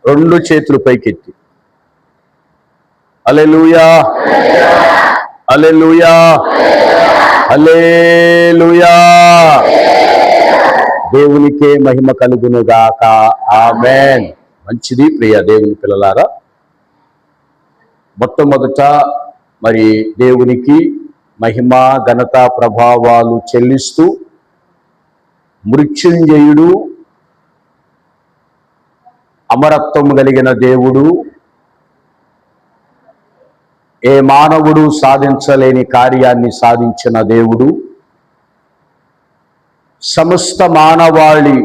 రెండు చేతులు పైకెత్తి హల్లెలూయా హల్లెలూయా హల్లెలూయా. దేవునికే మహిమ కలుగునుగాక. ఆమేన్. మంచిది ప్రియ దేవుని పిల్లలారా, మొట్టమొదట మరి దేవునికి మహిమ ఘనత ప్రభావాలు చెల్లిస్తూ మృత్యుంజయుడు, అమరత్వం కలిగిన దేవుడు, ఏ మానవుడు సాధించలేని కార్యాన్ని సాధించిన దేవుడు, సమస్త మానవాళి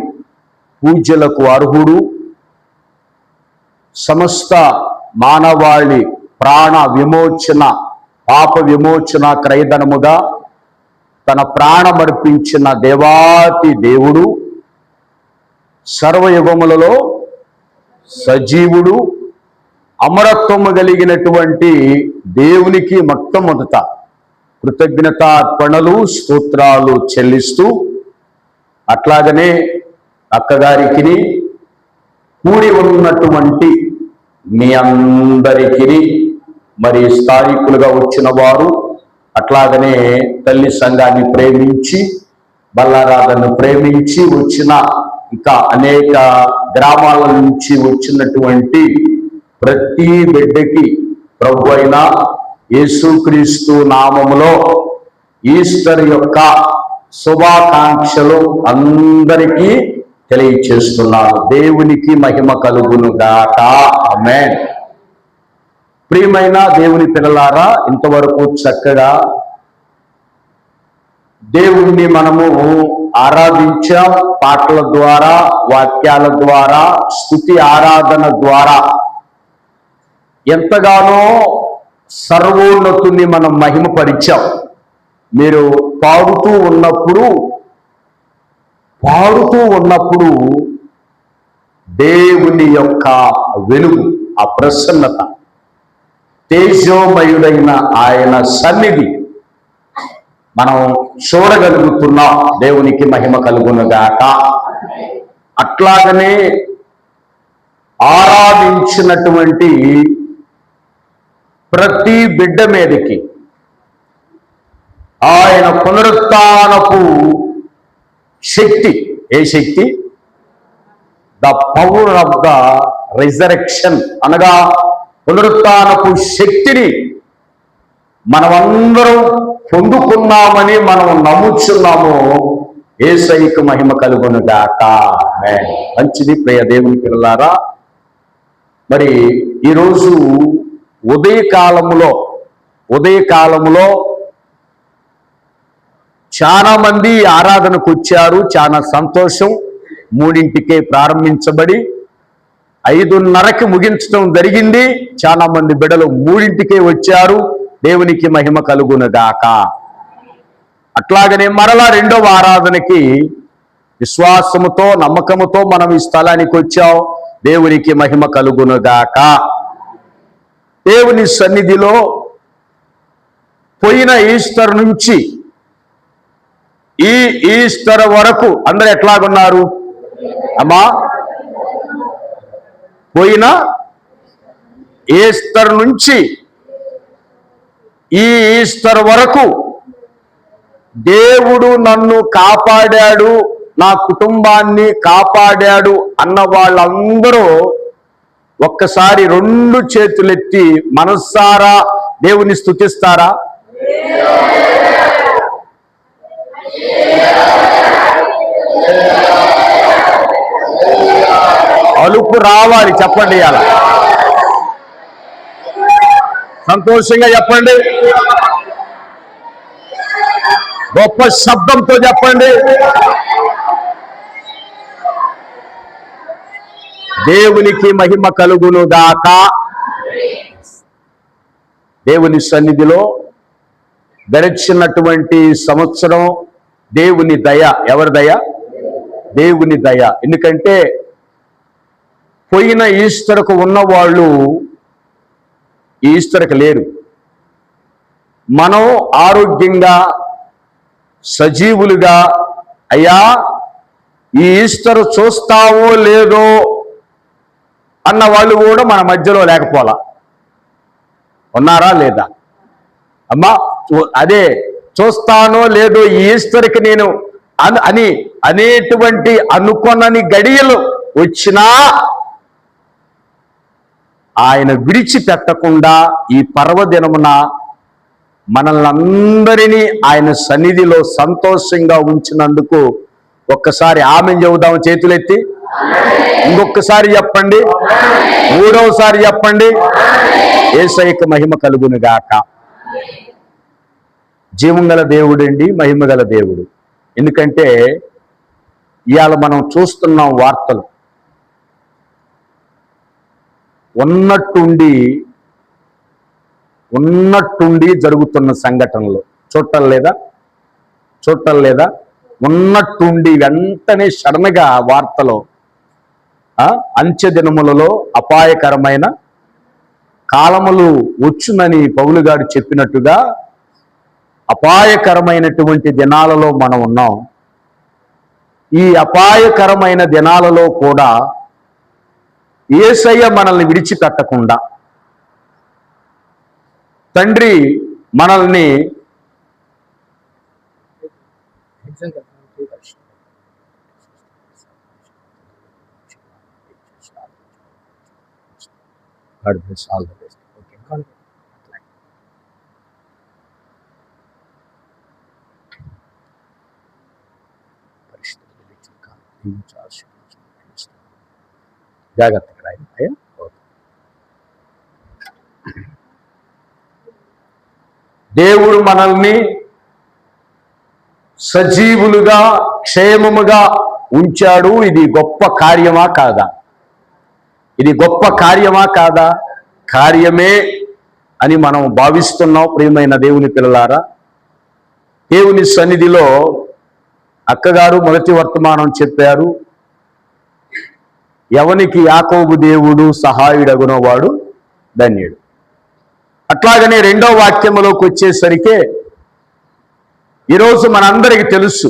పూజలకు అర్హుడు, సమస్త మానవాళి ప్రాణ విమోచన పాప విమోచన క్రయధనముగా తన ప్రాణమర్పించిన దేవాతి దేవుడు, సర్వయుగములలో సజీవుడు, అమరత్వము కలిగినటువంటి దేవునికి మొట్టమొదట కృతజ్ఞతార్పణలు స్తోత్రాలు చెల్లిస్తూ, అట్లాగనే అక్కగారికి కూడి ఉన్నటువంటి మీ అందరికీ మరి స్థానికులుగా వచ్చిన వారు, అట్లాగనే తల్లి సంఘాన్ని ప్రేమించి బల్లారాధనను ప్రేమించి వచ్చిన ఇంకా అనేక గ్రామాల నుంచి వచ్చినటువంటి ప్రతి బిడ్డకి ప్రభు అయిన యేసుక్రీస్తు నామములో ఈస్టర్ యొక్క శుభాకాంక్షలు అందరికీ తెలియచేస్తున్నాను. దేవునికి మహిమ కలుగునుగాక. ఆమేన్. ప్రియమైన దేవుని పిల్లలారా, ఇంతవరకు చక్కగా దేవుణ్ణి మనము ఆరాధించాం. పాటల ద్వారా, వాక్యాల ద్వారా, స్తుతి ఆరాధన ద్వారా ఎంతగానో సర్వోన్నతుని మనం మహిమపరిచాం. మీరు పాడుతూ ఉన్నప్పుడు దేవుని యొక్క వెలుగు, ఆ ప్రసన్నత, తేజోమయుడైన ఆయన సన్నిధి మనం చూడగలుగుతున్నాం. దేవునికి మహిమ కలుగునుగాక. అట్లాగనే ఆరాధించినటువంటి ప్రతి బిడ్డ మీదకి ఆయన పునరుత్థానపు శక్తి, ఏ శక్తి? The power of the resurrection, అనగా పునరుత్థానపు శక్తిని మనమందరం పొందుకున్నామని మనం నమ్ముచున్నాము. యేసయ్యకు మహిమ కలుగునుగాక. మంచిది ప్రియ దేవుని పిల్లలారా, మరి ఈరోజు ఉదయకాలములో చాలా మంది ఆరాధనకు వచ్చారు. చాలా సంతోషం. 3ంటికే ప్రారంభించబడి 5:30కి ముగించడం జరిగింది. చాలా మంది బిడ్డలు 3ంటికే వచ్చారు. దేవునికి మహిమ కలుగునుగాక. అట్లాగనే మరలా 2వ ఆరాధనకి విశ్వాసముతో నమ్మకముతో మనం ఈ స్థలానికి వచ్చాం. దేవునికి మహిమ కలుగునుగాక. దేవుని సన్నిధిలో పోయిన ఈస్టర్ నుంచి ఈ ఈస్టర్ వరకు అందరూ ఎట్లాగున్నారు అమ్మా? పోయిన ఈస్టర్ నుంచి ఈ ఈస్టర్ వరకు దేవుడు నన్ను కాపాడాడు, నా కుటుంబాన్ని కాపాడాడు అన్న వాళ్ళందరూ ఒక్కసారి 2 చేతులెత్తి మనస్సారా దేవుని స్తుతిస్తారా? అలుపు రావాలి, చెప్పండి. అలా సంతోషంగా చెప్పండి, గొప్ప శబ్దంతో చెప్పండి. దేవునికి మహిమ కలుగునుగాక. దేవుని సన్నిధిలో గడిచినటువంటి సంవత్సరం దేవుని దయ. ఎవరి దయ? దేవుని దయ. ఎందుకంటే పోయిన ఈస్టర్కు ఉన్నవాళ్ళు ఈస్టర్కి లేరు. మనం ఆరోగ్యంగా సజీవులుగా, అయ్యా ఈ ఈస్టర్ చూస్తావో లేదో అన్న వాళ్ళు కూడా మన మధ్యలో లేకపోలా. ఉన్నారా లేదా? అమ్మా అదే చూస్తానో లేదో ఈస్టర్కి నేను అని అనేటువంటి అనుకొనని గడియలు వచ్చినా ఆయన విడిచిపెట్టకుండా ఈ పర్వదినమున మనల్ని అందరినీ ఆయన సన్నిధిలో సంతోషంగా ఉంచినందుకు ఒక్కసారి ఆమెన్ చెబుదాం చేతులెత్తి. ఇంకొకసారి చెప్పండి, మూడవసారి చెప్పండి. యేసయ్యకు మహిమ కలుగును గాక. జీవం గల దేవుడండి, మహిమ గల దేవుడు. ఎందుకంటే ఇవాళ మనం చూస్తున్నాం వార్తలు, ఉన్నట్టుండి జరుగుతున్న సంఘటనలు చూడటం లేదా? ఉన్నట్టుండి వెంటనే సడన్గా వార్తలో అంత్య దినములలో అపాయకరమైన కాలములు వచ్చునని పౌలు గారు చెప్పినట్టుగా అపాయకరమైనటువంటి దినాలలో మనం ఉన్నాం. ఈ అపాయకరమైన దినాలలో కూడా యేసయ్య మనల్ని విడిచిపెట్టకుండా, తండ్రి మనల్ని జాగ్రత్తగా రాయండి. దేవుడు మనల్ని సజీవులుగా క్షేమముగా ఉంచాడు. ఇది గొప్ప కార్యమా కాదా? ఇది గొప్ప కార్యమా కాదా? కార్యమే అని మనం భావిస్తున్నాం. ప్రియమైన దేవుని పిల్లలారా, దేవుని సన్నిధిలో అక్కగారు మొదటి వర్తమానం చెప్పారు. ఎవనికి యాకోబు దేవుడు సహాయుడగునో వాడు ధన్యుడు. అట్లాగనే రెండో వాక్యములోకి వచ్చేసరికి ఈరోజు మనందరికీ తెలుసు,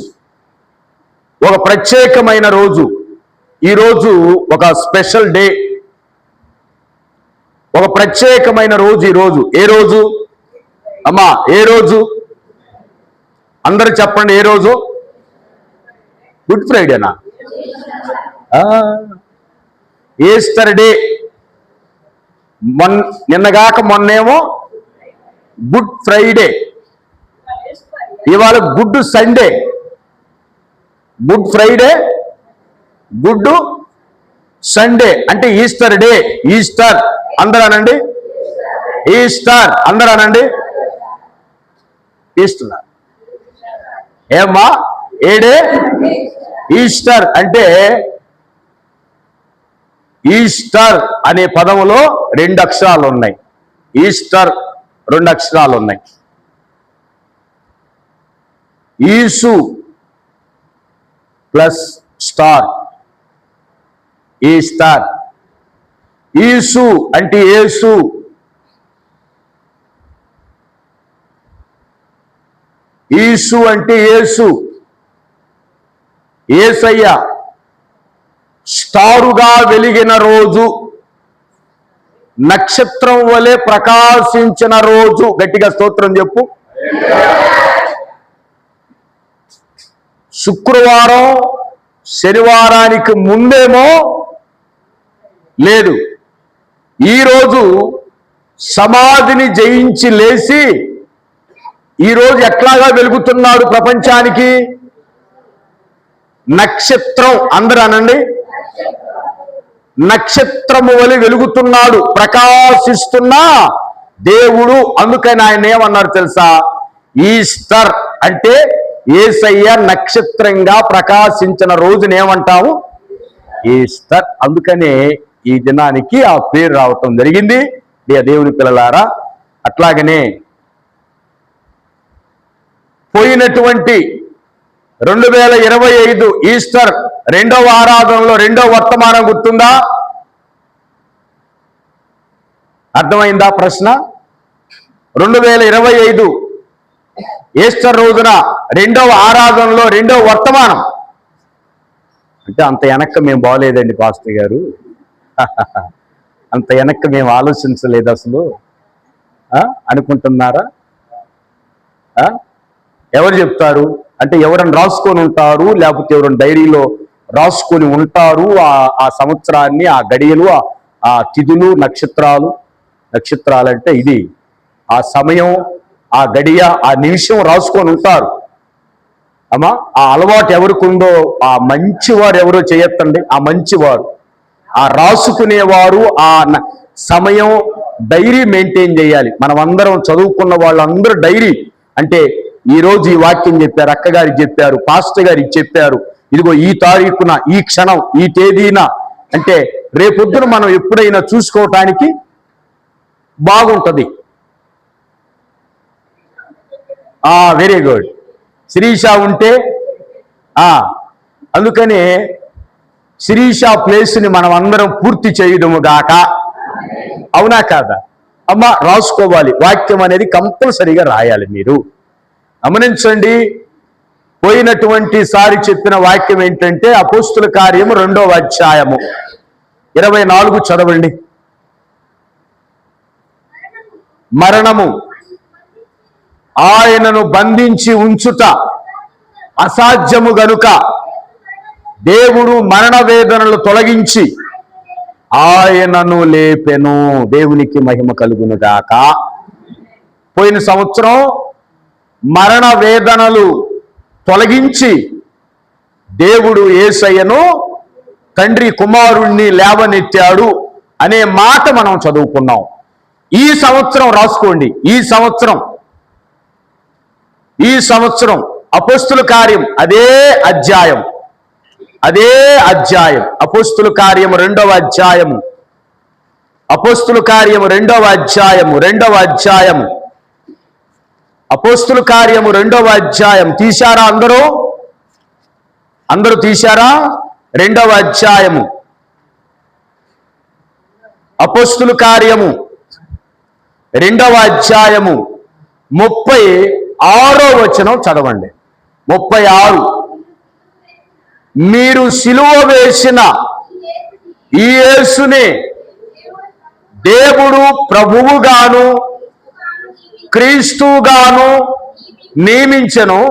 ఒక ప్రత్యేకమైన రోజు. ఈరోజు ఒక స్పెషల్ డే, ఒక ప్రత్యేకమైన రోజు. ఈరోజు ఏ రోజు అమ్మా? ఏ రోజు? అందరు చెప్పండి. ఏ రోజు? గుడ్ ఫ్రైడేనా? Easter day. నిన్నగాక మొన్నేమో గుడ్ ఫ్రైడే, ఇవాళ good Sunday. Good Friday, good Sunday అంటే ఈస్టర్ డే. ఈస్టర్ అందరూ అనండి. ఈస్టర్ అందరూ అనండి. ఈస్టర్ ఏమ్మా? ఏడే ఈస్టర్ అంటే, ఈస్టర్ అనే పదములో 2 అక్షరాలు ఉన్నాయి. ఈస్టర్ 2 అక్షరాలు ఉన్నాయి. ఈసు ప్లస్ స్టార్, ఈస్టర్. ఈసు అంటే యేసు, ఈసు అంటే యేసు, యేసయ్య స్టారుగా వెలిగిన రోజు, నక్షత్రం వలె ప్రకాశించిన రోజు. గట్టిగా స్తోత్రం చెప్పు. శుక్రవారం శనివారానికి ముందేమో లేదు, ఈరోజు సమాధిని జయించి లేచి ఈరోజు ఎట్లాగా వెలుగుతున్నాడు ప్రపంచానికి? నక్షత్రం అందరూ అనండి. నక్షత్రము వలె వెలుగుతున్నాడు, ప్రకాశిస్తున్న దేవుడు. అందుకని ఆయన ఏమన్నారు తెలుసా? ఈస్టర్ అంటే యేసయ్య నక్షత్రంగా ప్రకాశించిన రోజుని ఏమంటాము? ఈస్టర్. అందుకనే ఈ దినానికి ఆ పేరు రావటం జరిగింది. దేవుని పిల్లలారా, అట్లాగనే పోయినటువంటి 2025 ఈస్టర్ రెండవ ఆరాధనలో రెండవ వర్తమానం గుర్తుందా? అర్థమైందా ప్రశ్న? 2025 ఈస్టర్ రోజున రెండవ ఆరాధనలో రెండవ వర్తమానం అంటే అంత వెనక్కి మేము బాగోలేదండి పాస్టర్ గారు. అంత వెనక్కి మేము ఆలోచించలేదు అసలు అనుకుంటున్నారా? ఎవరు చెప్తారు అంటే ఎవరైనా రాసుకొని ఉంటారు, లేకపోతే ఎవరైనా డైరీలో రాసుకొని ఉంటారు ఆ సంవత్సరాన్ని, ఆ గడియలు, ఆ తిథులు, నక్షత్రాలంటే ఇది ఆ సమయం, ఆ గడియ, ఆ నిమిషం రాసుకొని ఉంటారు. అమ్మా ఆ అలవాటు ఎవరికి ఉందో ఆ మంచివారు ఎవరో చేయొద్దండి. ఆ మంచివారు, ఆ రాసుకునేవారు ఆ సమయం డైరీ మెయింటైన్ చేయాలి. మనం అందరం చదువుకున్న వాళ్ళందరూ డైరీ అంటే ఈరోజు ఈ వాక్యం చెప్పారు, అక్కగారికి చెప్పారు, పాస్టర్ గారికి చెప్పారు, ఇదిగో ఈ తారీఖున, ఈ క్షణం, ఈ తేదీన అంటే రేపొద్దున మనం ఎప్పుడైనా చూసుకోవటానికి బాగుంటది. Very good. శిరీష ఉంటే అందుకనే శిరీష ప్లేస్ని మనం అందరం పూర్తి చేయడము గాక. అవునా కాదా? అమ్మ రాసుకోవాలి. వాక్యం అనేది కంపల్సరీగా రాయాలి. మీరు గమనించండి. పోయినటువంటి సారి చెప్పిన వాక్యం ఏంటంటే అపోస్తుల కార్యము 2వ అధ్యాయము 24 చదవండి. మరణము ఆయనను బంధించి ఉంచుట అసాధ్యము గనుక దేవుడు మరణ వేదనలు తొలగించి ఆయనను లేపెను. దేవునికి మహిమ కలుగును గాక. పోయిన సంవత్సరం మరణ వేదనలు తొలగించి దేవుడు యేసయ్యను తండ్రి కుమారుణ్ణి లేవనెత్తాడు అనే మాట మనం చదువుకున్నాం. ఈ సంవత్సరం రాసుకోండి. ఈ సంవత్సరం అపోస్తుల కార్యం అదే అధ్యాయం అపోస్తుల కార్యము 2వ అధ్యాయము అపోస్తుల కార్యము 2వ అధ్యాయం తీశారా? అందరూ తీశారా? 2వ అధ్యాయము అపోస్తుల కార్యము 2వ అధ్యాయము 36వ వచనం చదవండి. 36 మీరు సిలువ వేసిన ఈ యేసుని దేవుడు ప్రభువుగాను క్రీస్తుగాను నియమించెను.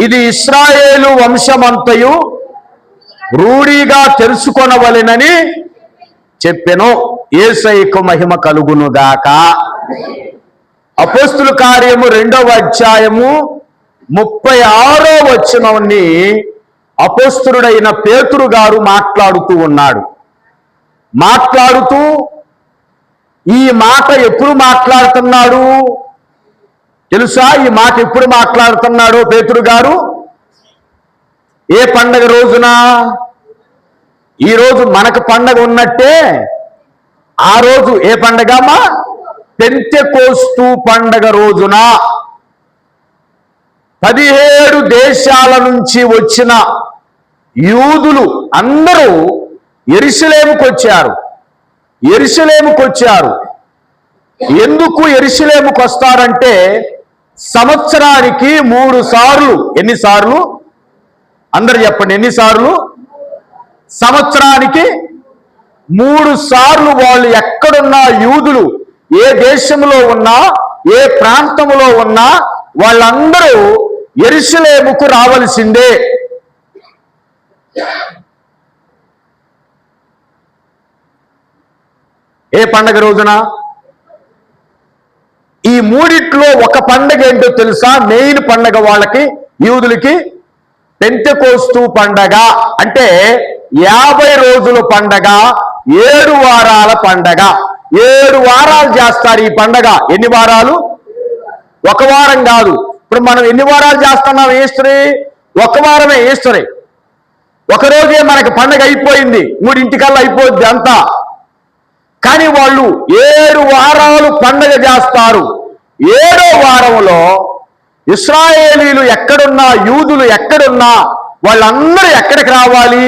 ఇది ఇశ్రాయేలు వంశమంతయు రూఢిగా తెలుసుకొనవలెనని చెప్పెను. యేసయ్యకు మహిమ కలుగునుగాక. అపోస్తుల కార్యము 2వ అధ్యాయము 36వ వచనాన్ని అపోస్తులుడైన పేతురు గారు మాట్లాడుతూ ఉన్నాడు. ఈ మాట ఎప్పుడు మాట్లాడుతున్నాడు తెలుసా? ఈ మాట ఎప్పుడు మాట్లాడుతున్నాడు పేతురు గారు? ఏ పండగ రోజున? ఈరోజు మనకు పండగ ఉన్నట్టే ఆ రోజు ఏ పండగమ్మా? పెంతెకోస్తు పండగ రోజున 17 దేశాల నుంచి వచ్చిన యూదులు అందరూ యెరూషలేముకు వచ్చారు. ఎందుకు యెరూషలేముకు వస్తారంటే సంవత్సరానికి 3 సార్లు. ఎన్నిసార్లు? అందరు చెప్పండి, ఎన్నిసార్లు? సంవత్సరానికి 3 సార్లు వాళ్ళు ఎక్కడున్నా యూదులు ఏ దేశంలో ఉన్నా, ఏ ప్రాంతంలో ఉన్నా వాళ్ళందరూ యెరూషలేముకు రావలసిందే. ఏ పండగ రోజున? ఈ మూడిట్లో ఒక పండగ ఏంటో తెలుసా? మెయిన్ పండగ వాళ్ళకి, యూదులకి పెంతెకోస్తు పండగ. అంటే 50 రోజుల పండగ, 7 వారాల పండగ. 7 వారాలు చేస్తారు ఈ పండగ. ఎన్ని వారాలు? 1 వారం కాదు. ఇప్పుడు మనం ఎన్ని వారాలు చేస్తున్నాం? ఈస్టరీ 1 వారమే. ఈస్టరీ ఒకరోజే మనకి పండగ అయిపోయింది, 3 అయిపోద్ది అంతా. కానీ వాళ్ళు 7 వారాలు పండగ చేస్తారు. 7వ వారంలో ఇశ్రాయేలీలు ఎక్కడున్నా, యూదులు ఎక్కడున్నా వాళ్ళందరూ ఎక్కడికి రావాలి?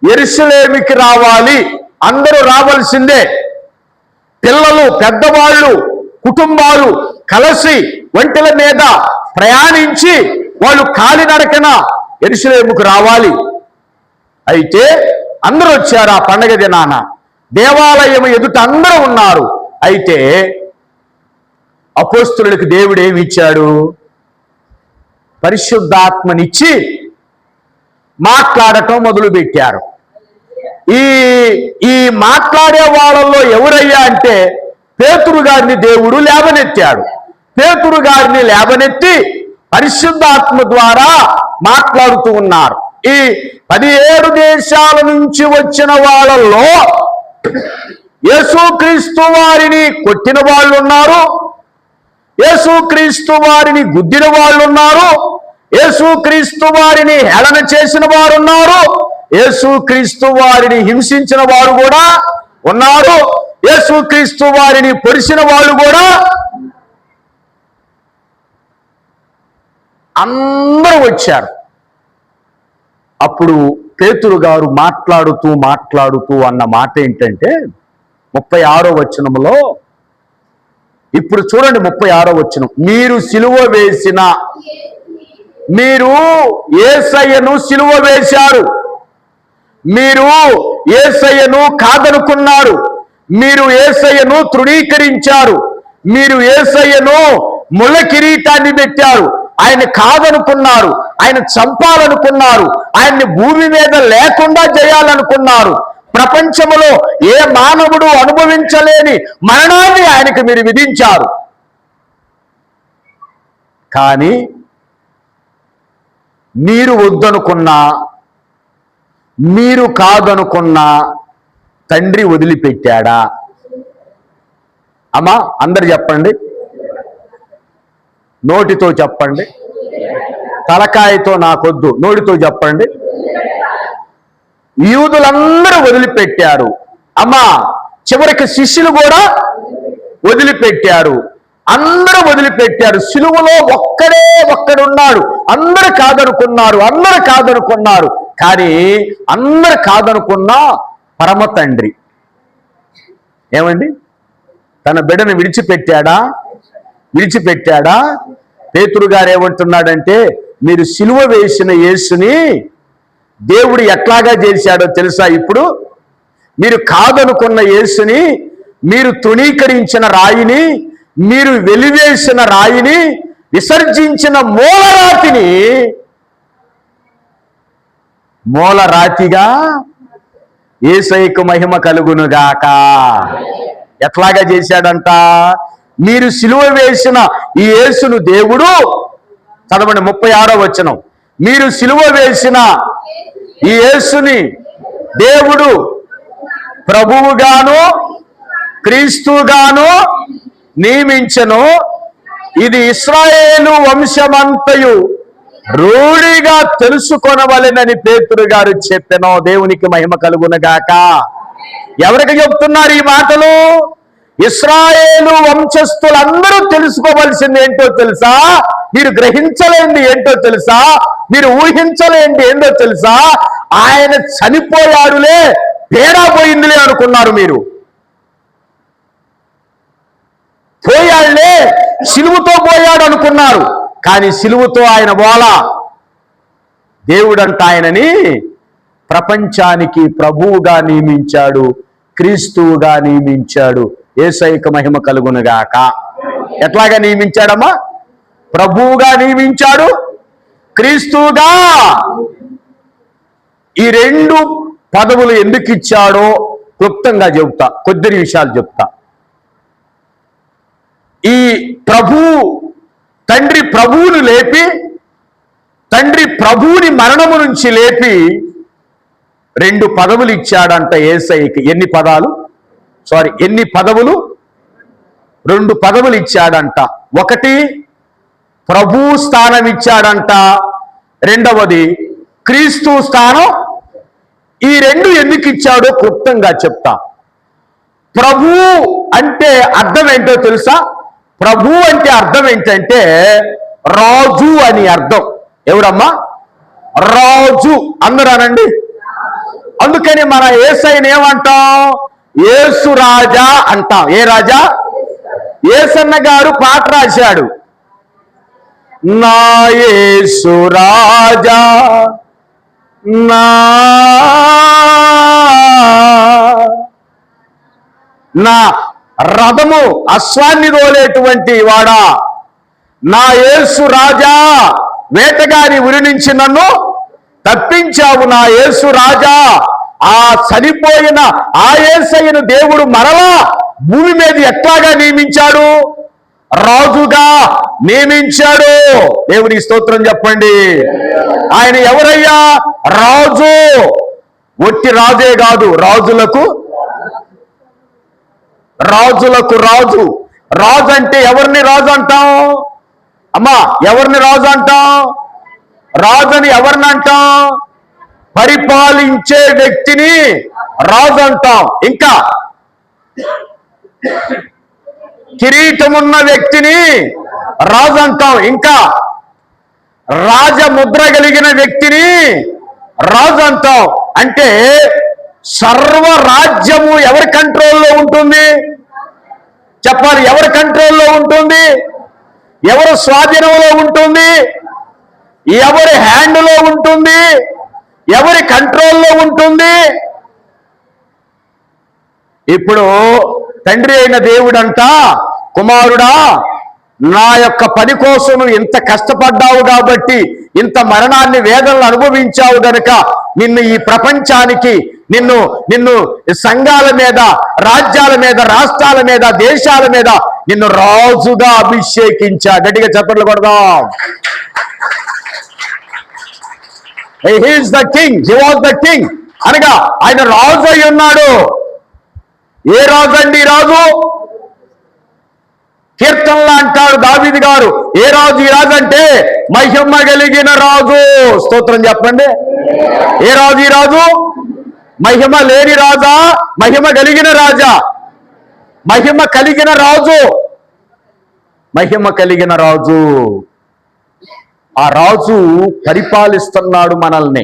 యెరూషలేముకి రావాలి. అందరూ రావాల్సిందే. పిల్లలు, పెద్దవాళ్ళు, కుటుంబాలు కలిసి ఒంటెల మీద ప్రయాణించి వాళ్ళు కాలినడకన యెరూషలేముకు రావాలి. అయితే అందరూ వచ్చారు ఆ పండగ దినాన. దేవాలయం ఎదుట అందరూ ఉన్నారు. అయితే అపోస్తలులకు దేవుడు ఏమి ఇచ్చాడు? పరిశుద్ధాత్మనిచ్చి మాట్లాడటం మొదలుపెట్టారు. ఈ మాట్లాడే వాళ్ళల్లో ఎవరయ్యా అంటే పేతురు గారిని దేవుడు లేవనెత్తాడు. పేతురు గారిని లేవనెత్తి పరిశుద్ధాత్మ ద్వారా మాట్లాడుతూ ఉన్నారు. ఈ 17 దేశాల నుంచి వచ్చిన వాళ్ళల్లో యేసుక్రీస్తు వారిని కొట్టిన వాళ్ళు ఉన్నారు, యేసుక్రీస్తు వారిని గుద్దిన వాళ్ళు ఉన్నారు, యేసుక్రీస్తు వారిని హేళన చేసిన వారు ఉన్నారు, యేసుక్రీస్తు వారిని హింసించిన వారు కూడా ఉన్నారు, యేసుక్రీస్తు వారిని పొడిచిన వాళ్ళు కూడా అందరూ వచ్చారు. అప్పుడు పేతురు గారు మాట్లాడుతూ అన్న మాట ఏంటంటే 36వ వచనంలో, ఇప్పుడు చూడండి 36వ వచనం, మీరు యేసయ్యను సిలువ వేశారు, మీరు యేసయ్యను కాదనుకున్నారు, మీరు యేసయ్యను తృణీకరించారు, మీరు యేసయ్యను ముళ్ళ కిరీటాన్ని పెట్టారు, ఆయన కాదనుకున్నారు, ఆయన చంపాలనుకున్నారు, ఆయన్ని భూమి మీద లేకుండా చేయాలనుకున్నారు, ప్రపంచంలో ఏ మానవుడు అనుభవించలేని మరణాన్ని ఆయనకు మీరు విధించారు. కానీ మీరు వద్దనుకున్నా, మీరు కాదనుకున్నా తండ్రి వదిలిపెట్టాడా? అమ్మా అందరు చెప్పండి, నోటితో చెప్పండి, తలకాయతో నాకొద్దు, నోటితో చెప్పండి. యూదులందరూ వదిలిపెట్టారు. అమ్మా చివరికి శిష్యులు కూడా వదిలిపెట్టారు. అందరూ వదిలిపెట్టారు. సిలువలో ఒక్కడున్నాడు. అందరూ కాదనుకున్నారు. కానీ అందరూ కాదనుకున్న పరమ తండ్రి ఏమండి తన బిడ్డను విడిచిపెట్టాడా? పేతురు గారు ఏమంటున్నాడంటే, మీరు సిలువ వేసిన యేసుని దేవుడు ఎట్లాగా చేశాడో తెలుసా? ఇప్పుడు మీరు కాదనుకున్న యేసుని, మీరు తృణీకరించిన రాయిని, మీరు వెలివేసిన రాయిని, విసర్జించిన మూలరాతిగా యేసయ్యకు మహిమ కలుగునుగాక. ఎట్లాగా చేశాడంట? మీరు సిలువ వేసిన ఈ యేసును దేవుడు, చదవండి 36వ వచనం, మీరు సిలువ వేసిన ఈ యేసుని దేవుడు ప్రభువుగాను క్రీస్తుగాను నియమించెను, ఇది ఇశ్రాయేలు వంశమంతయు రూఢిగా తెలుసుకొనవలెనని పేతురు గారు చెప్పెను. దేవునికి మహిమ కలుగునుగాక. ఎవరికి చెప్తున్నారు ఈ మాటలు? ఇశ్రాయేలు వంశస్థులందరూ తెలుసుకోవలసింది ఏంటో తెలుసా? మీరు గ్రహించలేంది ఏంటో తెలుసా? మీరు ఊహించలేంది ఏంటో తెలుసా? ఆయన చనిపోయాడులే, పేడా పోయిందిలే అనుకున్నారు. మీరు పోయాడులే, సిలువతో పోయాడు అనుకున్నారు. కానీ సిలువతో ఆయన పోలా. దేవుడంట ఆయనని ప్రపంచానికి ప్రభువుగా నియమించాడు, క్రీస్తువుగా నియమించాడు. యేసయ్యకు మహిమ కలుగునుగాక. ఎట్లాగా నియమించాడమ్మా? ప్రభువుగా నియమించాడు, క్రీస్తువుగా. ఈ 2 పదవులు ఎందుకు ఇచ్చాడో క్లుప్తంగా చెబుతా, కొద్ది విషయాలు చెప్తా. ఈ తండ్రి ప్రభువుని లేపి, తండ్రి ప్రభువుని మరణము నుంచి లేపి 2 పదవులు ఇచ్చాడంట యేసయ్యకి. ఎన్ని పదవులు? 2 పదవులు ఇచ్చాడంట. ఒకటి ప్రభు స్థానం ఇచ్చాడంట, రెండవది క్రీస్తు స్థానం. ఈ 2 ఎందుకు ఇచ్చాడో క్లుప్తంగా చెప్తా. ప్రభు అంటే అర్థం ఏంటో తెలుసా? ప్రభు అంటే అర్థం ఏంటంటే రాజు అని అర్థం. ఎవరమ్మా? రాజు. అందరూ అనండి. అందుకని మన యేసయ్యని ఏమంటాం? యేసు రాజా అంటాం. ఏ రాజా? యేసన్న గారు పాట రాశాడు, నా యేసు రాజా నా రథము అశ్వాన్ని తోలేటువంటి వాడా, నా యేసు రాజా, వేటగాని ఉరి నుంచి నన్ను తప్పించావు. నా యేసు రాజా, ఆ చనిపోయిన ఆ యేసయ్యను దేవుడు మరలా భూమి మీద ఎట్లాగా నియమించాడు? రాజుగా నియమించాడు. దేవుని స్తోత్రం చెప్పండి. ఆయన ఎవరయ్యా? రాజు. ఒట్టి రాజే కాదు, రాజులకు రాజు. రాజు అంటే ఎవరిని రాజు అంటాం? అమ్మా, ఎవరిని రాజు అంటాం? రాజుని ఎవరిని అంటాం? పరిపాలించే వ్యక్తిని రాజు అంటాం. ఇంకా కిరీటమున్న వ్యక్తిని రాజు అంటాం. ఇంకా రాజముద్ర కలిగిన వ్యక్తిని రాజు అంటాం. అంటే సర్వరాజ్యము ఎవరి కంట్రోల్లో ఉంటుంది? చెప్పాలి. ఎవరి కంట్రోల్లో ఉంటుంది? ఎవరు స్వాధీనంలో ఉంటుంది? ఎవరి హ్యాండ్లో ఉంటుంది? ఎవరి కంట్రోల్లో ఉంటుంది? ఇప్పుడు తండ్రి అయిన దేవుడంట, కుమారుడా, నా యొక్క పని కోసం నువ్వు ఇంత కష్టపడ్డావు కాబట్టి, ఇంత మరణాన్ని, వేదనలు అనుభవించావు గనుక నిన్ను ఈ ప్రపంచానికి, నిన్ను సంఘాల మీద, రాజ్యాల మీద, రాష్ట్రాల మీద, దేశాల మీద నిన్ను రాజుగా అభిషేకించా. గట్టిగా చప్పట్లు కొడదాం. He is the king. He was the king. అనగా ఆయన రాజు అయి ఉన్నాడు. ఏ రాజు అండి? రాజు కీర్తనలా అంటాడు దావీదు గారు. ఏ రాజు ఈ రాజు అంటే మహిమ కలిగిన రాజు. స్తోత్రం చెప్పండి. ఏ రాజు ఈ రాజు? మహిమ లేని రాజా, మహిమ కలిగిన రాజా? మహిమ కలిగిన రాజు. మహిమ కలిగిన రాజు. ఆ రాజు పరిపాలిస్తున్నాడు మనల్ని.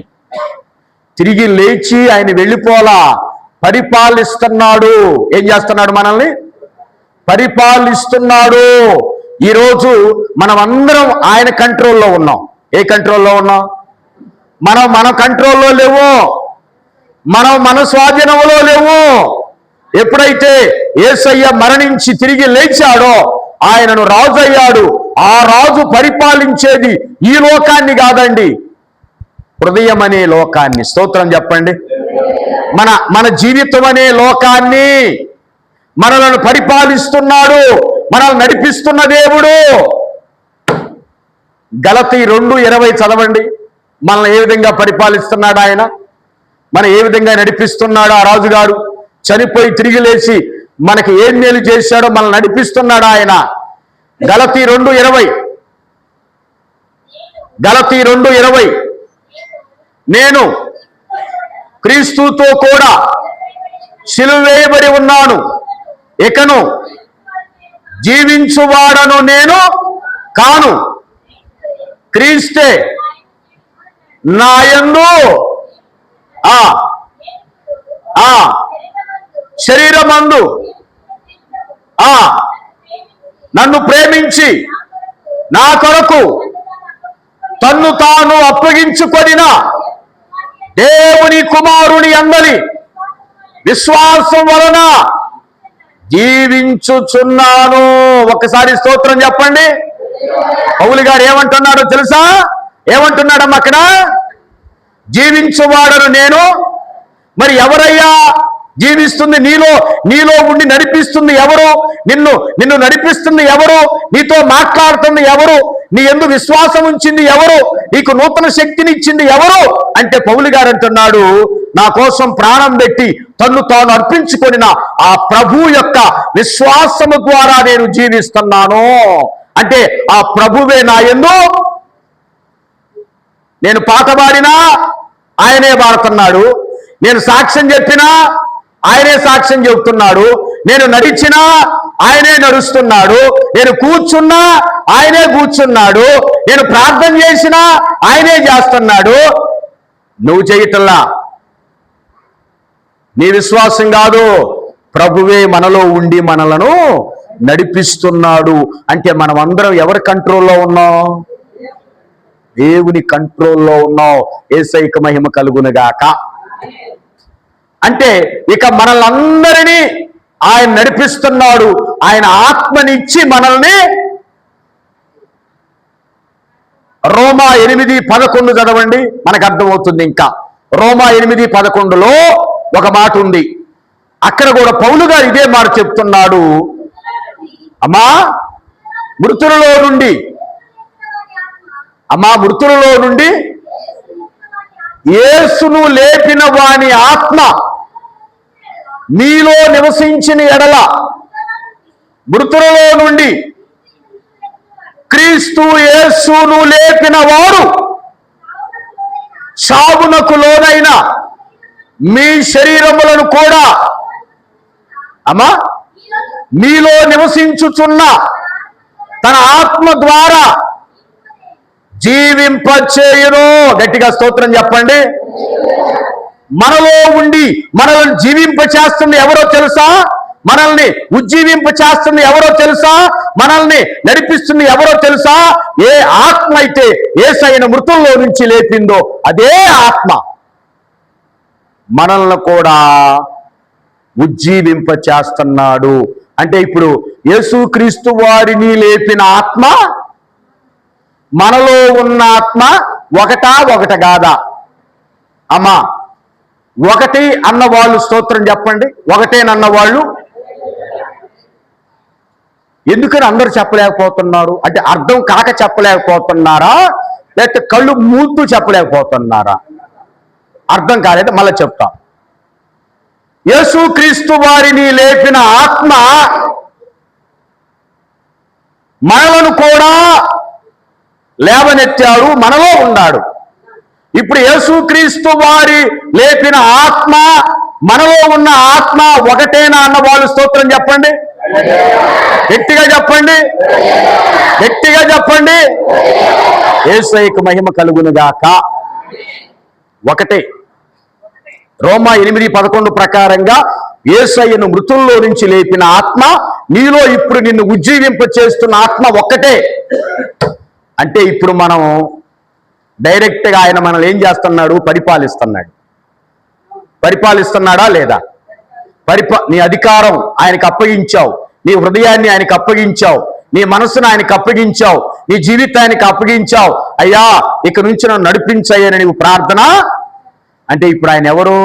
తిరిగి లేచి ఆయన వెళ్ళిపోలా, పరిపాలిస్తున్నాడు. ఏం చేస్తున్నాడు? మనల్ని పరిపాలిస్తున్నాడు. ఈరోజు మనం అందరం ఆయన కంట్రోల్లో ఉన్నాం. ఏ కంట్రోల్లో ఉన్నాం? మన కంట్రోల్లో లేవు, మన స్వాధీనంలో లేవు. ఎప్పుడైతే యేసయ్య మరణించి తిరిగి లేచాడో ఆయనను రాజు అయ్యాడు. ఆ రాజు పరిపాలించేది ఈ లోకాన్ని కాదండి, హృదయం అనే లోకాన్ని. స్తోత్రం చెప్పండి. మన జీవితం అనే లోకాన్ని మనలను పరిపాలిస్తున్నాడు, మనల్ని నడిపిస్తున్న దేవుడు. గలతీ 2:20 చదవండి. మనల్ని ఏ విధంగా పరిపాలిస్తున్నాడు ఆయన, మనం ఏ విధంగా నడిపిస్తున్నాడు ఆ రాజుగారు. చనిపోయి తిరిగి లేచి మనకి ఏం మేలు చేశాడో మనల్ని నడిపిస్తున్నాడు ఆయన. గలతీ 2:20. గలతీ 2:20. నేను క్రీస్తుతో కూడా సిలువ వేయబడి ఉన్నాను, ఇకను జీవించువాడను నేను కాను, క్రీస్తే నాయందు శరీరమందు నన్ను ప్రేమించి నా కొరకు తన్ను తాను అప్పగించుకొనిన దేవుని కుమారుని అందరి విశ్వాసం వలన జీవించుచున్నాను. ఒకసారి స్తోత్రం చెప్పండి. పౌలు గారు ఏమంటున్నాడో తెలుసా? ఏమంటున్నాడమ్మా అక్కడ? జీవించువాడను నేను. మరి ఎవరయ్యా జీవిస్తుంది? నీలో ఉండి నడిపిస్తుంది ఎవరు? నిన్ను నడిపిస్తుంది ఎవరు? నీతో మాట్లాడుతుంది ఎవరు? నీ యందు విశ్వాసం ఉంచింది ఎవరు? నీకు నూతన శక్తిని ఇచ్చింది ఎవరు అంటే పౌలు గారు అంటున్నాడు, నా కోసం ప్రాణం పెట్టి తన్ను తాను అర్పించుకొనిన ఆ ప్రభు యొక్క విశ్వాసము ద్వారా నేను జీవిస్తున్నాను. అంటే ఆ ప్రభువే నా యందు. నేను పాట పాడినా ఆయనే పాడుతున్నాడు, నేను సాక్ష్యం చెప్పినా ఆయనే సాక్ష్యం చెబుతున్నాడు, నేను నడిచినా ఆయనే నడుస్తున్నాడు, నేను కూర్చున్నా ఆయనే కూర్చున్నాడు, నేను ప్రార్థన చేసినా ఆయనే చేస్తున్నాడు. నువ్వు చేయటల్లా, నీ విశ్వాసం కాదు, ప్రభువే మనలో ఉండి మనలను నడిపిస్తున్నాడు. అంటే మనం అందరం ఎవరి కంట్రోల్లో ఉన్నాం? దేవుని కంట్రోల్లో ఉన్నావు. యేసయ్యకు మహిమ కలుగునుగాక. అంటే ఇక మనల్ని ఆయన నడిపిస్తున్నాడు. ఆయన ఆత్మనిచ్చి మనల్ని రోమా 8:11 చదవండి, మనకు అర్థమవుతుంది. ఇంకా రోమా 8:11లో ఒక మాట ఉంది. అక్కడ కూడా పౌలు గారు ఇదే మాట చెప్తున్నాడు. అమ్మా మృతులలో నుండి యేసును లేపిన వాని ఆత్మ మీలో నివసించిన ఎడల, మృతులలో నుండి క్రీస్తు యేసును లేపిన వారు చావునకు లోనైన మీ శరీరములను కూడా మీలో నివసించుచున్న తన ఆత్మ ద్వారా జీవింపచేయును. గట్టిగా స్తోత్రం చెప్పండి. మనలో ఉండి మనల్ని జీవింపచేస్తుంది ఎవరో తెలుసా? మనల్ని ఉజ్జీవింపచేస్తుంది ఎవరో తెలుసా? మనల్ని నడిపిస్తుంది ఎవరో తెలుసా? ఏ ఆత్మ అయితే యేసయ్యను మృతుల్లో నుంచి లేపిందో అదే ఆత్మ మనల్ని కూడా ఉజ్జీవింపచేస్తున్నాడు. అంటే ఇప్పుడు యేసుక్రీస్తు వారిని లేపిన ఆత్మ, మనలో ఉన్న ఆత్మ ఒకట కాదా? అమ్మా ఒకటి అన్న వాళ్ళు స్తోత్రం చెప్పండి. ఒకటేనన్న వాళ్ళు ఎందుకని అందరూ చెప్పలేకపోతున్నారు? అంటే అర్థం కాక చెప్పలేకపోతున్నారా, లేకపోతే కళ్ళు మూతూ చెప్పలేకపోతున్నారా? అర్థం కాలేదు, మళ్ళీ చెప్తా. యేసుక్రీస్తు వారిని లేపిన ఆత్మ మనలను కూడా లేవనెత్తాడు, మనలో ఉన్నాడు. ఇప్పుడు యేసుక్రీస్తు వారి లేపిన ఆత్మ, మనలో ఉన్న ఆత్మ ఒకటేనా అన్న వాళ్ళు స్తోత్రం చెప్పండి. గట్టిగా చెప్పండి, గట్టిగా చెప్పండి. యేసయ్యకు మహిమ కలుగునుగాక. ఒకటే. రోమా 8:11 ప్రకారంగా యేసయ్యను మృతుల్లో నుంచి లేపిన ఆత్మ, నీలో ఇప్పుడు నిన్ను ఉజ్జీవింప చేస్తున్న ఆత్మ ఒక్కటే. అంటే ఇప్పుడు మనం డైరెక్ట్గా ఆయన మనల్ని ఏం చేస్తున్నాడు? పరిపాలిస్తున్నాడా లేదా? నీ అధికారం ఆయనకు అప్పగించావు, నీ హృదయాన్ని ఆయనకు అప్పగించావు, నీ మనసును ఆయనకు అప్పగించావు, నీ జీవితానికి అప్పగించావు. అయ్యా ఇక నుంచి నన్ను నడిపించయ్యని నీవు ప్రార్థన. అంటే ఇప్పుడు ఆయన ఎవరు?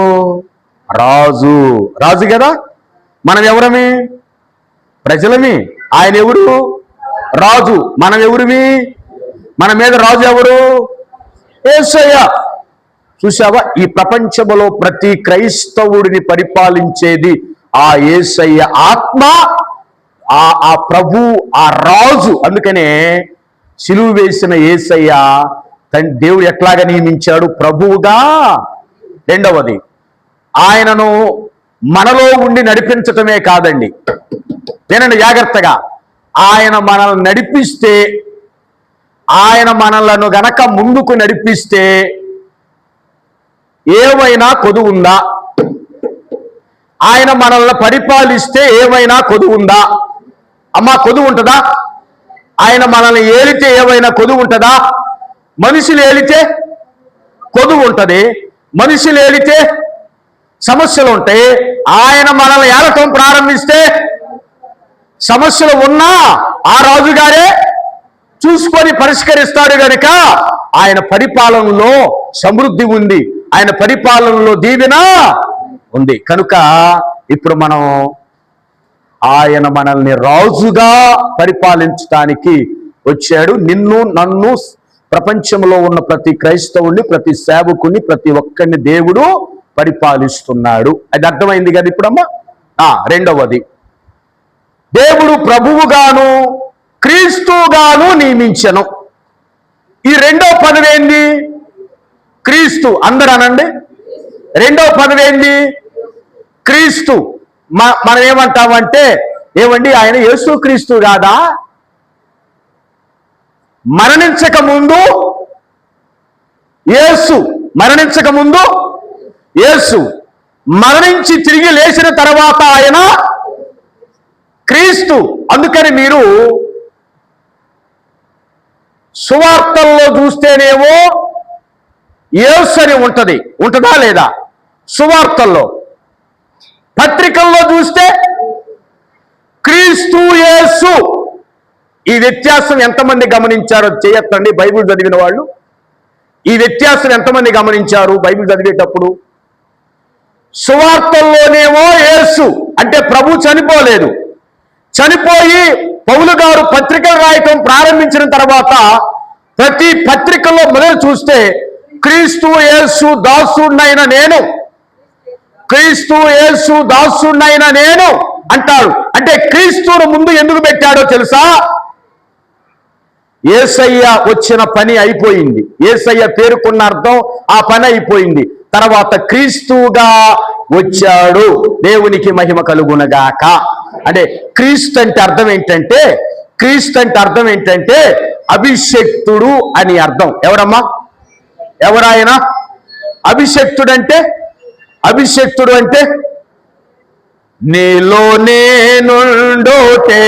రాజు కదా. మనం ఎవరమి? ప్రజలమి. ఆయన ఎవరు? రాజు. మనం ఎవరివి? మన మీద రాజు ఎవరు? యేసయ్య. చూసావా, ఈ ప్రపంచంలో ప్రతి క్రైస్తవుడిని పరిపాలించేది ఆ యేసయ్య ఆత్మ, ఆ ప్రభు, ఆ రాజు. అందుకనే సిలువ వేసిన యేసయ్య దేవుడు ఎట్లాగా నియమించాడు? ప్రభువుగా. రెండవది, ఆయనను మనలో ఉండి నడిపించటమే కాదండి, వినండి జాగ్రత్తగా. ఆయన మనల్ని నడిపిస్తే, ఆయన మనలను గనక ముందుకు నడిపిస్తే ఏమైనా కొదువు ఉందా? ఆయన మనల్ని పరిపాలిస్తే ఏమైనా కొదువు ఉందా? అమ్మా కొదువు ఉంటుందా? ఆయన మనల్ని ఏలితే ఏమైనా కొదువు ఉంటుందా? మనుషులు ఏలితే కొదువు ఉంటుంది, మనుషులు ఏలితే సమస్యలు ఉంటాయి. ఆయన మనల్ని ఏలటం ప్రారంభిస్తే సమస్యలు ఉన్నా ఆ రాజుగారే చూసుకొని పరిష్కరిస్తాడు. గనుక ఆయన పరిపాలనలో సమృద్ధి ఉంది, ఆయన పరిపాలనలో దీవెన ఉంది. కనుక ఇప్పుడు మనం ఆయన మనల్ని రాజుగా పరిపాలించడానికి వచ్చాడు. నిన్ను నన్ను ప్రపంచంలో ఉన్న ప్రతి క్రైస్తవుని, ప్రతి సేవకుని, ప్రతి ఒక్కరిని దేవుడు పరిపాలిస్తున్నాడు. అది అర్థమైంది కదా ఇప్పుడమ్మా. రెండవది, దేవుడు ప్రభువుగాను క్రీస్తుగాను నియమించను. ఈ రెండో పదవేంది? క్రీస్తు. అందరూ అనండి. రెండో పదవేంది? క్రీస్తు. మనం ఏమంటామంటే, ఏమండి ఆయన యేసు క్రీస్తు కాదా? మరణించక ముందు యేసు, మరణించక ముందు యేసు, మరణించి తిరిగి లేచిన తర్వాత ఆయన క్రీస్తు. అందుకని మీరు సువార్తల్లో చూస్తేనేమో యేసు అని ఉంటుందా లేదా? సువార్తల్లో. పత్రికల్లో చూస్తే క్రీస్తు యేసు. ఈ వ్యత్యాసం ఎంతమంది గమనించారో చేయొద్దండి బైబిల్ చదివిన వాళ్ళు. ఈ వ్యత్యాసం ఎంతమంది గమనించారు బైబిల్ చదివేటప్పుడు? సువార్తల్లోనేమో యేసు అంటే ప్రభు చనిపోలేదు. చనిపోయి పౌలు గారు పత్రికలు రాయటం ప్రారంభించిన తర్వాత ప్రతి పత్రికల్లో మొదలు చూస్తే క్రీస్తు యేసు దాసుడైన నేను, క్రీస్తు యేసు దాసుడైన నేను అంటాడు. అంటే క్రీస్తును ముందు ఎందుకు పెట్టాడో తెలుసా? యేసయ్య వచ్చిన పని అయిపోయింది. యేసయ్య పేరుకున్న అర్థం ఆ పని అయిపోయింది. తర్వాత క్రీస్తుగా వచ్చాడు. దేవునికి మహిమ కలుగునగాక. అంటే క్రీస్తు అంటే అర్థం ఏంటంటే, క్రీస్తు అంటే అర్థం ఏంటంటే అభిషక్తుడు అని అర్థం. ఎవరమ్మా? ఎవరాయన? అభిషక్తుడు అంటే నీలో నేనుండోటే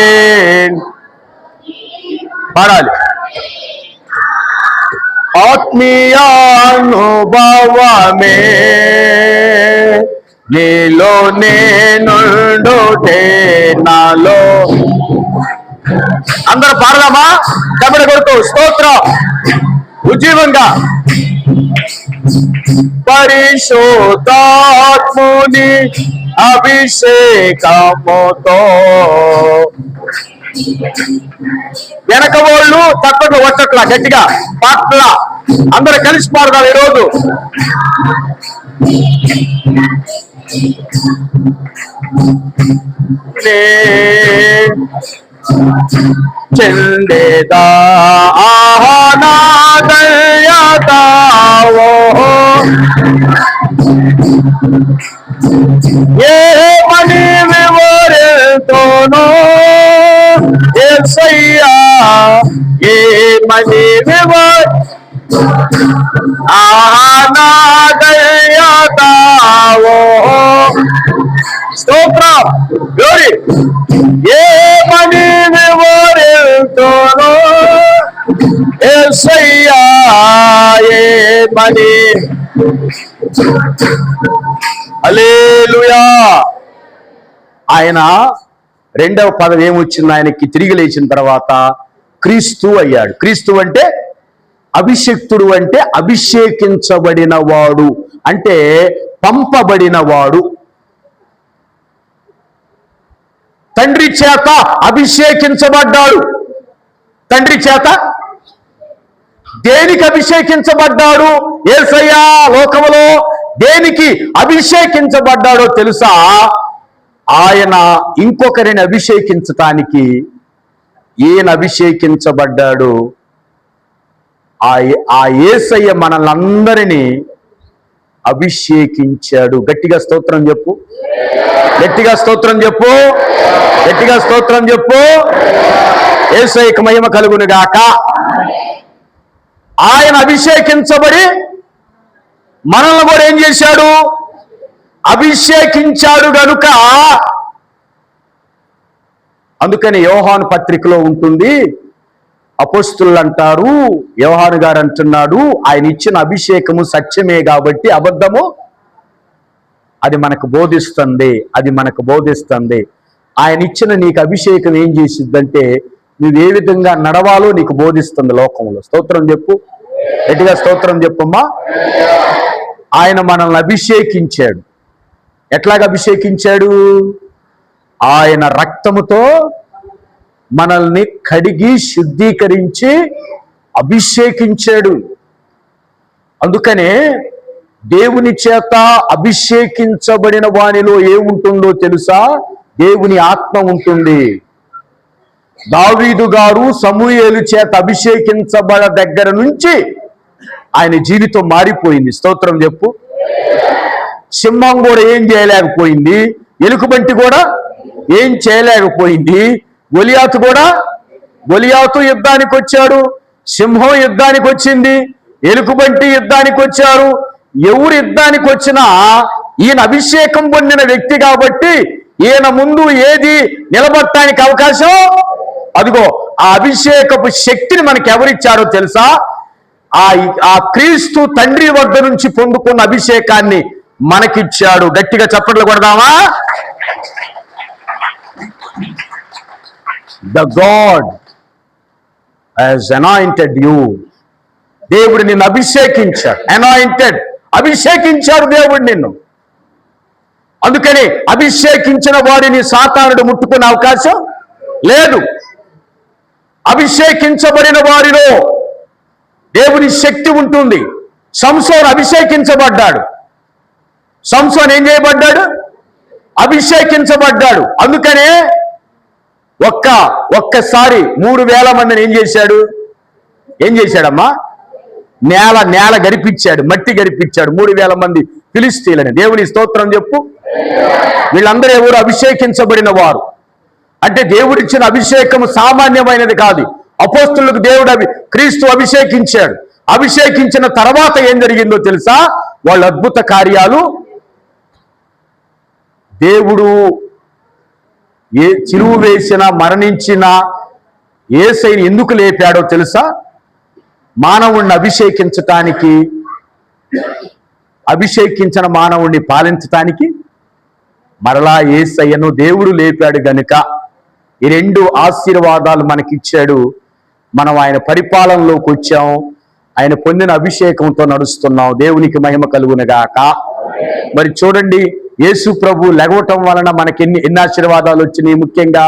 పాడాలి. ఆత్మీయానుభవమే నీలో నేనుండోటే నాలో. అందరూ పాడదామా? కబడి కొడుతూ స్తోత్రం ఉజ్జీవంగా. పరిశుద్ధాత్ముని అభిషేకముతో. వెనక వాళ్ళు తప్పట్లు వచ్చట్లా, గట్టిగా పట్ల అందరూ కలిసి పాడదాం ఈరోజు. చెందేదా ఆహనాదయతావో ఏమని వివరితోనో యేసయ్యా, ఏమని ఆహనాదయతావో. స్తోత్రం గ్లోరీ. ఏమని వివరితోనో యేసయ్యా, ఏమని. హల్లెలూయా. ఆయన రెండవ పదం ఏమొచ్చింది? ఆయనకి తిరిగి లేచిన తర్వాత క్రీస్తు అయ్యాడు. క్రీస్తు అంటే అభిషక్తుడు, అంటే అభిషేకించబడిన వాడు, అంటే పంపబడిన వాడు. తండ్రి చేత అభిషేకించబడ్డాడు. తండ్రి చేత దేనికి అభిషేకించబడ్డాడు? యేసయ్య లోకములో దేనికి అభిషేకించబడ్డాడో తెలుసా? ఆయన ఇంకొకరిని అభిషేకించటానికి ఈయన అభిషేకించబడ్డాడు. ఆ యేసయ్య మనల్ని అభిషేకించాడు. గట్టిగా స్తోత్రం చెప్పు, గట్టిగా స్తోత్రం చెప్పు, గట్టిగా స్తోత్రం చెప్పు. యేసయ్యకు మహిమ కలుగును గాక. ఆయన అభిషేకించబడి మనల్ని కూడా ఏం చేశాడు? అభిషేకించాడు గనుక. అందుకని యోహాను పత్రికలో ఉంటుంది, అపోస్తులు అంటారు, యోహాను గారు అంటున్నాడు, ఆయన ఇచ్చిన అభిషేకము సత్యమే కాబట్టి అబద్ధము అది మనకు బోధిస్తుంది, అది మనకు బోధిస్తుంది. ఆయన ఇచ్చిన నీకు అభిషేకం ఏం చేసిద్దంటే నువ్వు ఏ విధంగా నడవాలో నీకు బోధిస్తుంది లోకంలో. స్తోత్రం చెప్పు, గట్టిగా స్తోత్రం చెప్పమ్మా. ఆయన మనల్ని అభిషేకించాడు. ఎట్లాగ అభిషేకించాడు? ఆయన రక్తముతో మనల్ని కడిగి శుద్ధీకరించి అభిషేకించాడు. అందుకనే దేవుని చేత అభిషేకించబడిన వానిలో ఏముంటుందో తెలుసా? దేవుని ఆత్మ ఉంటుంది. దావీదు గారు సమూయేలు చేత అభిషేకించబడ దగ్గర నుంచి ఆయన జీవితం మారిపోయింది. స్తోత్రం చెప్పు. సింహం కూడా ఏం చేయలేకపోయింది, ఎలుకబంటి కూడా ఏం చేయలేకపోయింది, గొలియాతు యుద్ధానికి వచ్చాడు, సింహం యుద్ధానికి వచ్చింది, ఎలుకబంటి యుద్ధానికి వచ్చారు. ఎవరు యుద్ధానికి వచ్చినా ఈయన అభిషేకం పొందిన వ్యక్తి కాబట్టి ఈయన ముందు ఏది నిలబడటానికి అవకాశం అదిగో ఆ అభిషేకపు శక్తిని మనకి ఎవరిచ్చారో తెలుసా? ఆ క్రీస్తు తండ్రి వద్ద నుంచి పొందుకున్న అభిషేకాన్ని మనకిచ్చాడు. గట్టిగా చప్పట్లు కొడదామా? The God has anointed you. దేవుడు నిన్ను అభిషేకించాడు. అనాయింటెడ్, అభిషేకించాడు దేవుడు నిన్ను. అందుకని అభిషేకించిన వాడిని సాతానుడు ముట్టుకునే అవకాశం లేదు. అభిషేకించబడిన వారిలో దేవుని శక్తి ఉంటుంది. సంసోను అభిషేకించబడ్డాడు. సంసోను ఏం చేయబడ్డాడు? అభిషేకించబడ్డాడు. అందుకనే ఒక్కసారి 3,000 మందిని ఏం చేశాడమ్మా? నేల గరిపించాడు, మట్టి గరిపించాడు. 3,000 మంది ఫిలిష్తీయులని. దేవుని స్తోత్రం చెప్పు. వీళ్ళందరూ ఎవరు? అభిషేకించబడిన వారు. అంటే దేవుడిచ్చిన అభిషేకం సామాన్యమైనది కాదు. అపోస్తులకు క్రీస్తు అభిషేకించాడు. అభిషేకించిన తర్వాత ఏం జరిగిందో తెలుసా? వాళ్ళ అద్భుత కార్యాలు. దేవుడు చిరువు వేసిన మరణించిన యేసయ్యని ఎందుకు లేపాడో తెలుసా? మానవుణ్ణి అభిషేకించటానికి, అభిషేకించిన మానవుణ్ణి పాలించటానికి మరలా యేసయ్యను దేవుడు లేపాడు గనుక ఈ 2 ఆశీర్వాదాలు మనకిచ్చాడు. మనం ఆయన పరిపాలనలోకి వచ్చాం. ఆయన పొందిన అభిషేకంతో నడుస్తున్నాం. దేవునికి మహిమ కలుగునుగాక. మరి చూడండి, యేసు ప్రభు లెగవటం వలన మనకి ఎన్ని ఆశీర్వాదాలు వచ్చినాయి? ముఖ్యంగా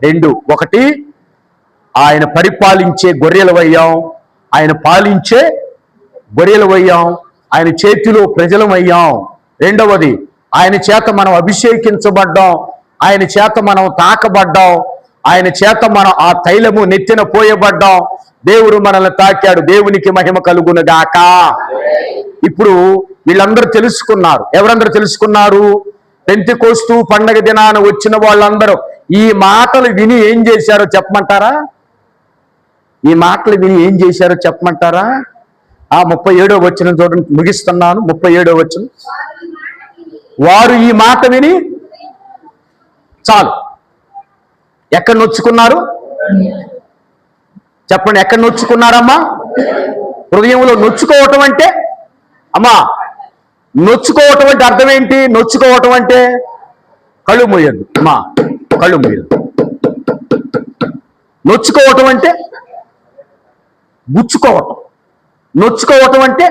2. 1, ఆయన పరిపాలించే గొర్రెలమయ్యాం. ఆయన పాలించే గొర్రెలమయ్యాం. ఆయన చేతిలో ప్రజలమయ్యాం. 2వది, ఆయన చేత మనం అభిషేకించబడ్డాం. ఆయన చేత మనం తాకబడ్డాం. ఆయన చేత మనం ఆ తైలము నెత్తిన పోయబడ్డాం. దేవుడు మనల్ని తాకాడు. దేవునికి మహిమ కలుగునుగాక. ఇప్పుడు వీళ్ళందరూ తెలుసుకున్నారు. ఎవరందరూ తెలుసుకున్నారు? పెంతెకోస్తు పండగ దినాన వచ్చిన వాళ్ళందరూ ఈ మాటలు విని ఏం చేశారో చెప్పమంటారా? ఈ మాటలు విని ఏం చేశారో చెప్పమంటారా? 37వ వచనం చూడండి, ముగిస్తున్నాను. 37వ వచనం. వారు ఈ మాట విని చాలు. ఎక్కడ నొచ్చుకున్నారు? చెప్పండి, ఎక్కడ నొచ్చుకున్నారమ్మా? హృదయంలో నొచ్చుకోవటం అంటే, అమ్మా, నొచ్చుకోవటం అంటే అర్థం ఏంటి? నొచ్చుకోవటం అంటే కళ్ళు మూయద్దు అమ్మా, కళ్ళు మూయద్దు. నొచ్చుకోవటం అంటే గుచ్చుకోవటం. నొచ్చుకోవటం అంటే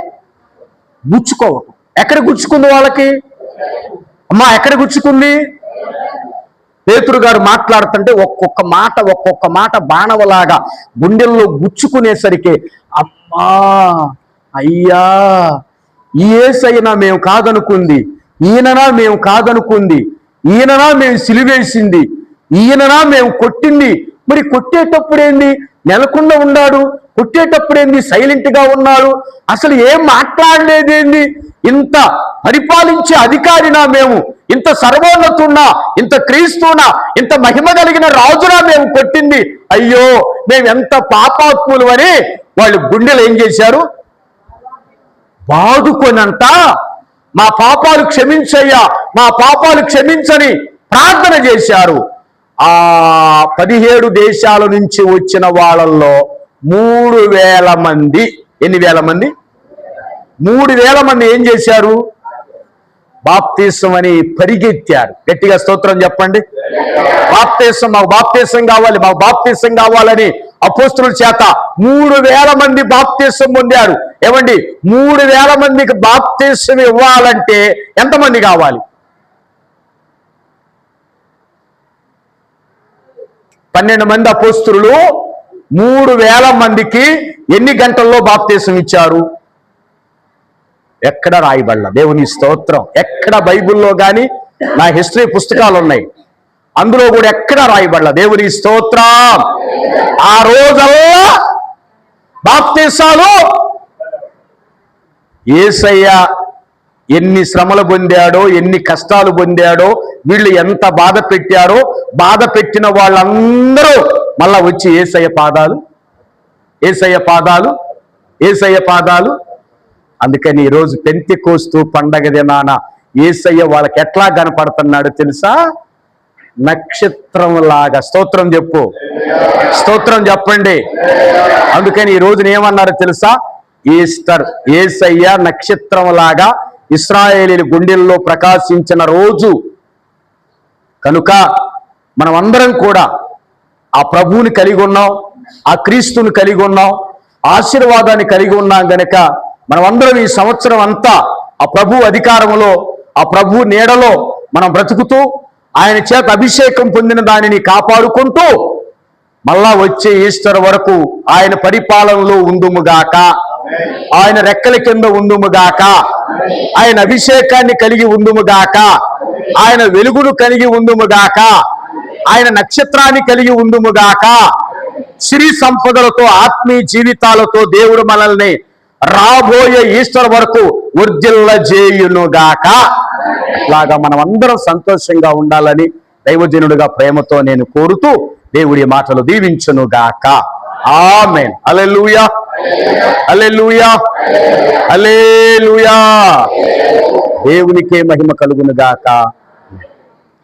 గుచ్చుకోవటం. ఎక్కడ గుచ్చుకుంది వాళ్ళకి? అమ్మా, ఎక్కడ గుచ్చుకుంది? పేతురు గారు మాట్లాడుతుంటే ఒక్కొక్క మాట బాణవలాగా గుండెల్లో గుచ్చుకునేసరికి, అమ్మా, అయ్యా, ఈ యేసయ్యనా మేము కాదనుకుంది, ఈయననా మేము కాదనుకుంది, ఈయననా మేము సిలువేసింది, ఈయననా మేము కొట్టింది. మరి కొట్టేటప్పుడేంది నెలకుండా ఉన్నాడు? కొట్టేటప్పుడేంది సైలెంట్ గా ఉన్నాడు? అసలు ఏం మాట్లాడలేదేంది? ఇంత పరిపాలించే అధికారినా మేము, ఇంత సర్వోన్నతున్నా, ఇంత క్రీస్తునా, ఇంత మహిమ కలిగిన రాజునా మేము కొట్టింది? అయ్యో, మేము ఎంత పాపాత్ములు అని వాళ్ళు గుండెలు ఏం చేశారు? బాదుకొనంత మా పాపాలు క్షమించయ్యా, మా పాపాలు క్షమించని ప్రార్థన చేశారు. ఆ 17 దేశాల నుంచి వచ్చిన వాళ్ళల్లో 3,000 మంది, ఎన్ని వేల మంది? 3,000 మంది ఏం చేశారు? బాప్తీసం అని పరిగెత్తారు. గట్టిగా స్తోత్రం చెప్పండి. బాప్తీసం, మాకు బాప్తీసం కావాలి, మాకు బాప్తీసం కావాలని అపోస్తుల చేత 3,000 మంది బాప్తీసం పొందారు. ఏమండి, 3,000 మందికి బాప్తీసం ఇవ్వాలంటే ఎంతమంది కావాలి? 12 మంది అపోస్తులు 3,000 మందికి ఎన్ని గంటల్లో బాప్తీసం ఇచ్చారు? ఎక్కడ రాయబడలా. దేవుని స్తోత్రం. ఎక్కడ బైబిల్లో కానీ, నా హిస్టరీ పుస్తకాలు ఉన్నాయి, అందులో కూడా ఎక్కడ రాయబడలా. దేవుని స్తోత్రం. ఆ రోజల్లా బాప్తీసాలు. యేసయ్య ఎన్ని శ్రమలు పొందాడో, ఎన్ని కష్టాలు పొందాడో, వీళ్ళు ఎంత బాధ పెట్టారో, బాధ పెట్టిన వాళ్ళందరూ మళ్ళా వచ్చి యేసయ్య పాదాలు, యేసయ్య పాదాలు, యేసయ్య పాదాలు. అందుకని ఈరోజు పెంతెకోస్తు పండగ దినాన యేసయ్య వాళ్ళకి ఎట్లా కనపడుతున్నాడు తెలుసా? నక్షత్రంలాగా. స్తోత్రం చెప్పు, స్తోత్రం చెప్పండి. అందుకని ఈ రోజున ఏమన్నారో తెలుసా? ఈస్టర్, యేసయ్య నక్షత్రంలాగా ఇశ్రాయేలీయుల గుండెల్లో ప్రకాశించిన రోజు కనుక మనం అందరం కూడా ఆ ప్రభువుని కలిగి ఉన్నాం, ఆ క్రీస్తుని కలిగి ఉన్నాం, ఆశీర్వాదాన్ని కలిగి ఉన్నాం గనక మనం అందరం ఈ సంవత్సరం అంతా ఆ ప్రభు అధికారంలో, ఆ ప్రభు నీడలో మనం బ్రతుకుతూ ఆయన చేత అభిషేకం పొందిన దానిని కాపాడుకుంటూ మళ్ళా వచ్చే ఈస్టర్ వరకు ఆయన పరిపాలనలో ఉందుముగాక, ఆయన రెక్కల కింద ఉందుముగాక, ఆయన అభిషేకాన్ని కలిగి ఉందుముగాక, ఆయన వెలుగును కలిగి ఉందుముగాక, ఆయన నక్షత్రాన్ని కలిగి ఉందుముగాక. సిరి సంపదలతో, ఆత్మీయ జీవితాలతో దేవుడు మనల్ని రాబోయే ఈస్టర్ వరకు వర్ధిల్ల చేయునుగాక. లాగా మనం అందరం సంతోషంగా ఉండాలని దైవజనుడిగా ప్రేమతో నేను కోరుతూ దేవుడి మాటలు దీవించునుగాక. ఆమేన్. హల్లెలూయా, హల్లెలూయా, హల్లెలూయా. దేవునికే మహిమ కలుగునుగాక.